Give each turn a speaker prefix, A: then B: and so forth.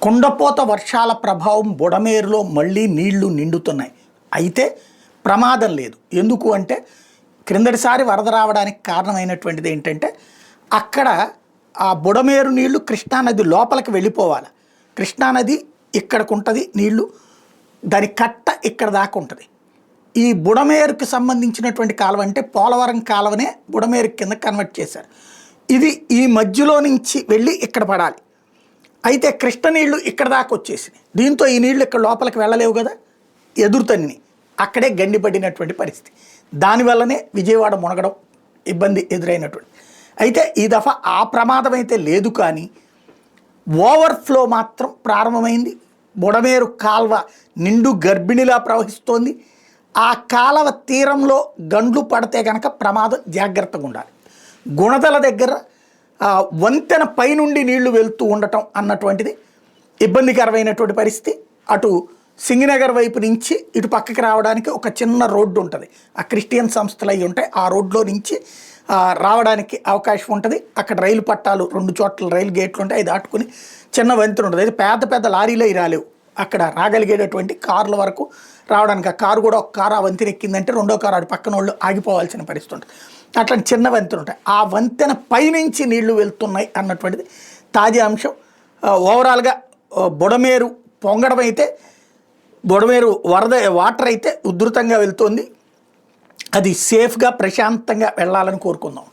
A: కుండపోత వర్షాల ప్రభావం బుడమేరులో మళ్ళీ నీళ్లు నిండుతున్నాయి. అయితే ప్రమాదం లేదు. ఎందుకు అంటే క్రిందటిసారి వరద రావడానికి కారణమైనటువంటిది ఏంటంటే అక్కడ ఆ బుడమేరు నీళ్లు కృష్ణానది లోపలికి వెళ్ళిపోవాలి. కృష్ణానది ఇక్కడికి ఉంటుంది నీళ్లు, దాని కట్ట ఇక్కడ దాకా ఉంటుంది. ఈ బుడమేరుకి సంబంధించినటువంటి కాలువ అంటే పోలవరం కాలువనే బుడమేరు కింద కన్వర్ట్ చేశారు. ఇది ఈ మధ్యలో నుంచి వెళ్ళి ఇక్కడ పడాలి. అయితే కృష్ణ నీళ్లు ఇక్కడ దాకా వచ్చేసినాయి. దీంతో ఈ నీళ్లు ఇక్కడ లోపలికి వెళ్ళలేవు కదా, ఎదురుతన్ని అక్కడే గండిపడినటువంటి పరిస్థితి. దానివల్లనే విజయవాడ మునగడం ఇబ్బంది ఎదురైనటువంటి. అయితే ఈ దఫా ఆ ప్రమాదం అయితే లేదు, కానీ ఓవర్ఫ్లో మాత్రం ప్రారంభమైంది. బుడమేరు కాల్వ నిండు గర్భిణిలా ప్రవహిస్తోంది. ఆ కాలువ తీరంలో గండ్లు పడితే కనుక ప్రమాదం, జాగ్రత్తగా ఉండాలి. గుణదల దగ్గర వంతెన పైనుండి నీళ్లు వెళ్తూ ఉండటం అన్నటువంటిది ఇబ్బందికరమైనటువంటి పరిస్థితి. అటు సింగనగర్ వైపు నుంచి ఇటు పక్కకి రావడానికి ఒక చిన్న రోడ్డు ఉంటుంది. ఆ క్రిస్టియన్ సంస్థలు అవి ఉంటాయి. ఆ రోడ్లో నుంచి రావడానికి అవకాశం ఉంటుంది. అక్కడ రైలు పట్టాలు 2 చోట్ల రైలు గేట్లు ఉంటాయి. అది దాటుకుని చిన్న వంతెన ఉంటుంది. అయితే పెద్ద పెద్ద లారీలు అవి రాలేవు. అక్కడ రాగలిగేటటువంటి కార్ల వరకు రావడానికి, ఆ కారు కూడా ఒక కారు ఆ వంతెన ఎక్కిందంటే రెండో కారు అటు పక్కన వాళ్ళు ఆగిపోవాల్సిన పరిస్థితి ఉంటుంది. అట్లాంటి చిన్న వంతెన ఉంటాయి. ఆ వంతెన పైనుంచి నీళ్లు వెళ్తున్నాయి అన్నటువంటిది తాజా అంశం. ఓవరాల్గా బుడమేరు పొంగడం అయితే, బుడమేరు వరద వాటర్ అయితే ఉధృతంగా వెళ్తోంది. అది సేఫ్గా ప్రశాంతంగా వెళ్ళాలని కోరుకుందాం.